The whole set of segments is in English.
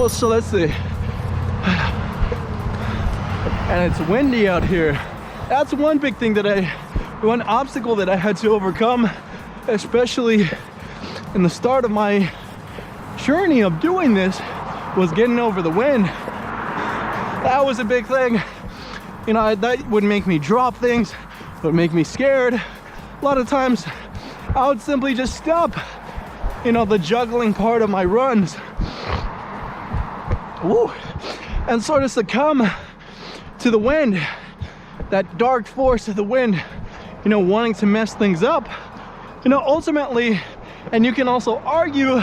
Oh, so let's see. And it's windy out here. That's one big thing one obstacle that I had to overcome, especially in the start of my journey of doing this, was getting over the wind. That was a big thing. You know, that would make me drop things, would make me scared. A lot of times I would simply just stop, you know, the juggling part of my runs. Woo. And sort of succumb to the wind, that dark force of the wind, you know, wanting to mess things up. You know, ultimately, and you can also argue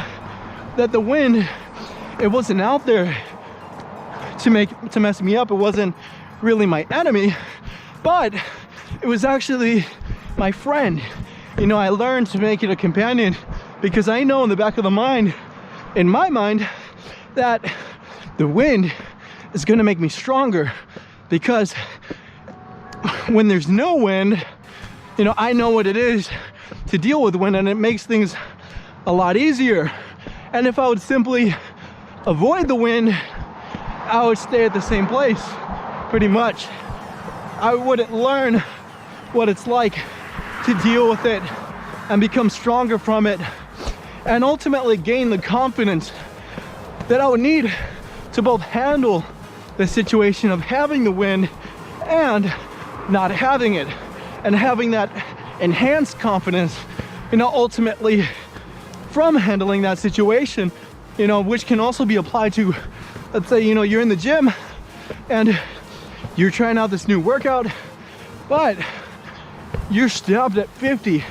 that the wind, it wasn't out there to mess me up. It wasn't really my enemy, but it was actually my friend. You know, I learned to make it a companion because I know in the back of the mind, in my mind, that the wind is going to make me stronger, because when there's no wind, you know, I know what it is to deal with wind, and it makes things a lot easier. And if I would simply avoid the wind, I would stay at the same place pretty much. I wouldn't learn what it's like to deal with it and become stronger from it, and ultimately gain the confidence that I would need to both handle the situation of having the wind and not having it, and having that enhanced confidence, you know, ultimately from handling that situation, you know, which can also be applied to, let's say, you know, you're in the gym and you're trying out this new workout, but you're stopped at 50.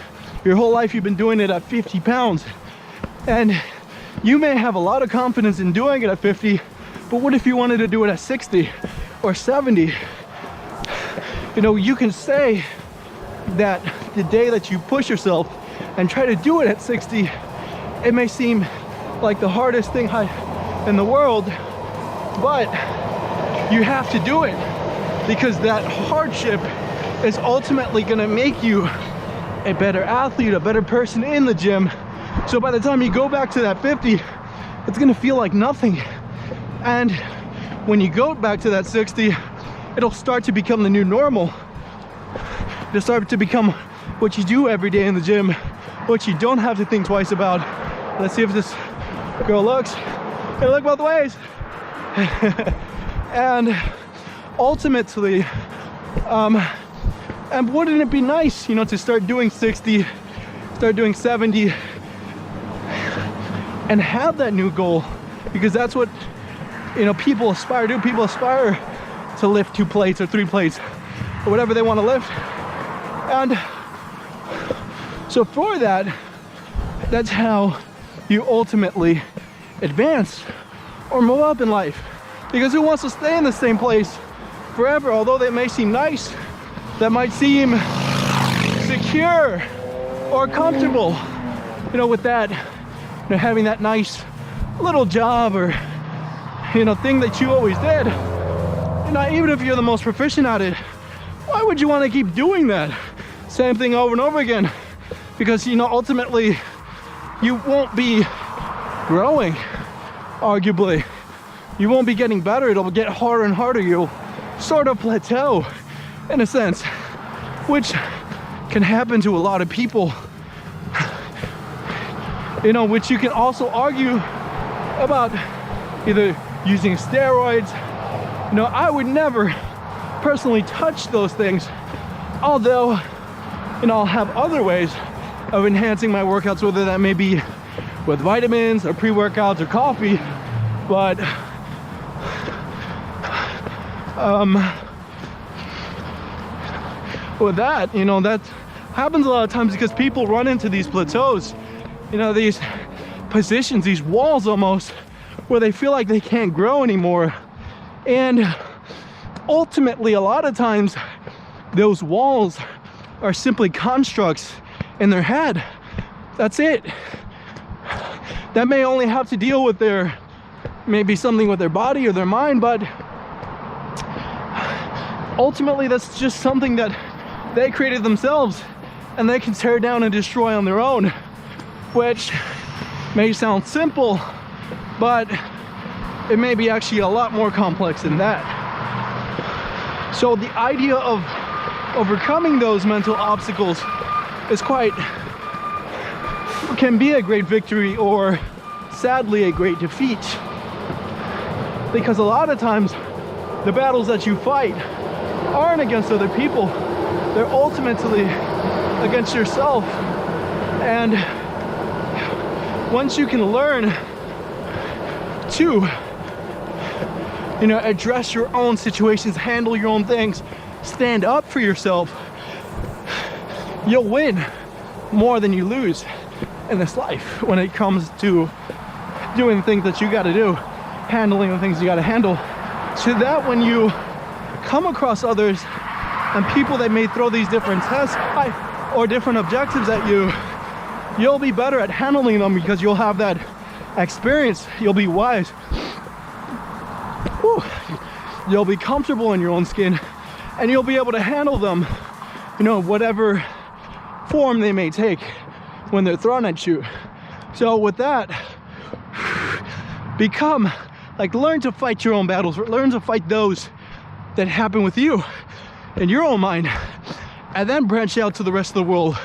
Your whole life you've been doing it at 50 pounds. And you may have a lot of confidence in doing it at 50, but what if you wanted to do it at 60 or 70? You know, you can say that the day that you push yourself and try to do it at 60, it may seem like the hardest thing in the world, but you have to do it, because that hardship is ultimately going to make you a better athlete, a better person in the gym. So by the time you go back to that 50, it's going to feel like nothing. And when you go back to that 60, it'll start to become the new normal. It'll start to become what you do every day in the gym, what you don't have to think twice about. Let's see if this girl looks. Hey, look both ways. And ultimately, and wouldn't it be nice, you know, to start doing 60, start doing 70, and have that new goal? Because that's what, you know, people aspire to. People aspire to lift 2 plates or 3 plates or whatever they want to lift. And so for that, that's how you ultimately advance or move up in life. Because who wants to stay in the same place forever? Although that may seem nice, that might seem secure or comfortable, you know, with that, you know, having that nice little job or, you know, thing that you always did. You know, even if you're the most proficient at it, why would you want to keep doing that same thing over and over again? Because, you know, ultimately you won't be growing, arguably. You won't be getting better. It'll get harder and harder. You'll sort of plateau in a sense, which can happen to a lot of people. You know, which you can also argue about either using steroids. You know, I would never personally touch those things, although, you know, I'll have other ways of enhancing my workouts, whether that may be with vitamins or pre-workouts or coffee. But with that, you know, that happens a lot of times because people run into these plateaus, you know, these positions, these walls almost, where they feel like they can't grow anymore. And ultimately, a lot of times, those walls are simply constructs in their head. That's it. That may only have to deal with their, maybe something with their body or their mind, but ultimately that's just something that they created themselves and they can tear down and destroy on their own, which may sound simple, but it may be actually a lot more complex than that. So the idea of overcoming those mental obstacles is can be a great victory, or sadly a great defeat. Because a lot of times the battles that you fight aren't against other people, they're ultimately against yourself. And once you can learn to, address your own situations, handle your own things, stand up for yourself, you'll win more than you lose in this life when it comes to doing the things that you got to do, handling the things you got to handle. So that when you come across others and people that may throw these different tests or different objectives at you, you'll be better at handling them because you'll have that experience. You'll be wise. Whew. You'll be comfortable in your own skin, and you'll be able to handle them, whatever form they may take when they're thrown at you. So with that, learn to fight your own battles, learn to fight those that happen with you in your own mind, and then branch out to the rest of the world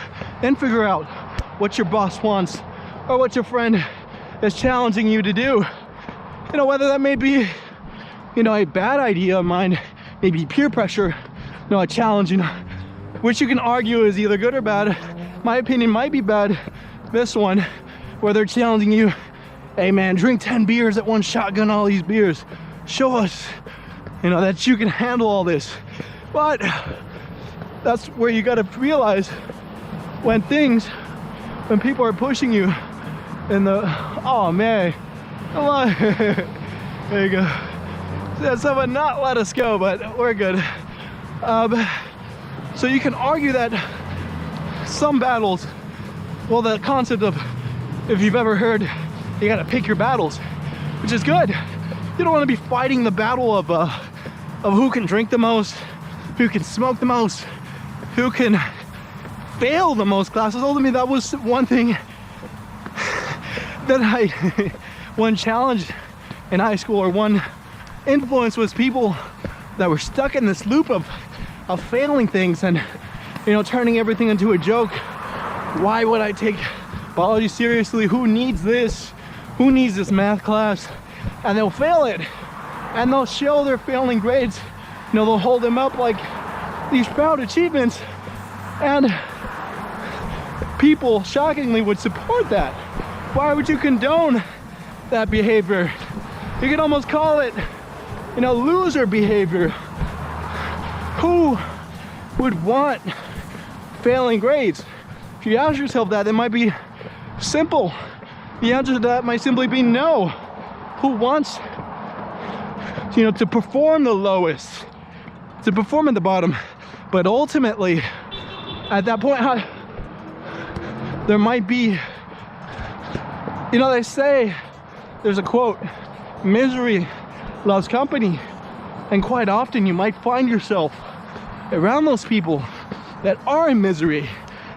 and figure out what your boss wants or what your friend is challenging you to do. Whether that may be, a bad idea of mine, maybe peer pressure, a challenge, which you can argue is either good or bad. My opinion might be bad. This one, where they're challenging you, hey man, drink 10 beers at one shotgun, all these beers. Show us, that you can handle all this. But that's where you gotta realize when people are pushing you in the, oh man, come on. There you go. Someone not let us go, but we're good. So you can argue that some battles, well, the concept of, if you've ever heard, you gotta pick your battles, which is good. You don't want to be fighting the battle of who can drink the most, who can smoke the most, who can fail the most classes. Ultimately, that was one thing that one challenge in high school, or one influence, was people that were stuck in this loop of failing things and turning everything into a joke. Why would I take biology seriously? Who needs this? Who needs this math class? And they'll fail it, and they'll show their failing grades. They'll hold them up like these proud achievements, and people shockingly would support that. Why would you condone that behavior? You could almost call it, loser behavior. Who would want failing grades? If you ask yourself that, it might be simple. The answer to that might simply be no. Who wants, to perform the lowest, to perform at the bottom? But ultimately, at that point, there might be, they say, there's a quote, misery loves company. And quite often you might find yourself around those people that are in misery,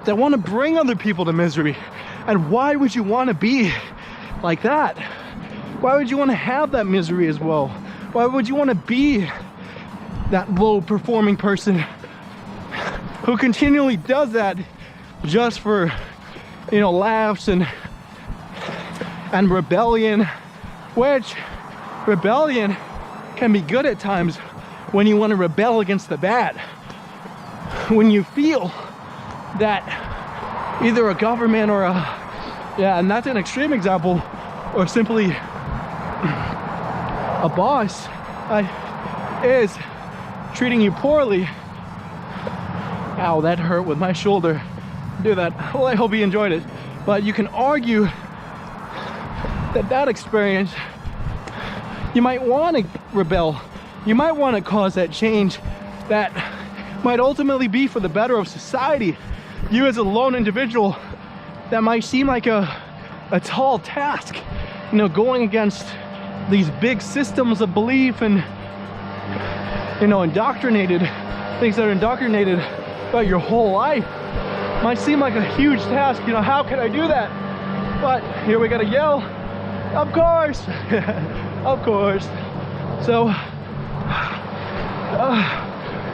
that want to bring other people to misery. And why would you want to be like that? Why would you want to have that misery as well? Why would you want to be that low performing person who continually does that just for, laughs and rebellion? Which rebellion can be good at times when you want to rebel against the bad. When you feel that either a government or and that's an extreme example, or simply a boss is treating you poorly. Ow, that hurt with my shoulder. Do that. Well, I hope you enjoyed it. But you can argue that experience, you might want to rebel. You might want to cause that change that might ultimately be for the better of society. You as a lone individual, that might seem like a tall task, going against these big systems of belief and, indoctrinated, things that are indoctrinated about your whole life. Might seem like a huge task, how can I do that? But here we gotta yell, of course. Of course. So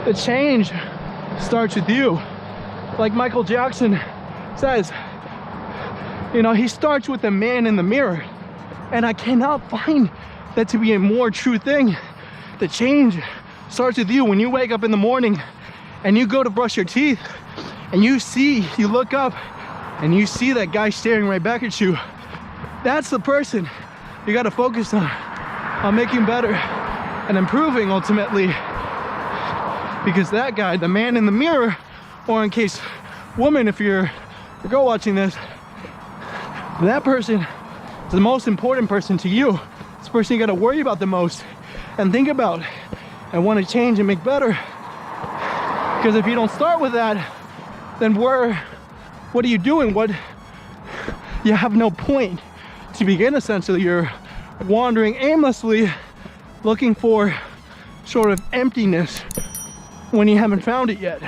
the change starts with you. Like Michael Jackson says, you know, he starts with the man in the mirror. And I cannot find that to be a more true thing. The change starts with you. When you wake up in the morning and you go to brush your teeth and you look up and you see that guy staring right back at you, that's the person you got to focus on making better and improving ultimately. Because that guy, the man in the mirror, or in case woman, if you're a girl watching this, that person is the most important person to you. It's the person you got to worry about the most and think about and want to change and make better. Because if you don't start with that, then what are you doing? You have no point to begin. Essentially, you're wandering aimlessly looking for sort of emptiness when you haven't found it yet.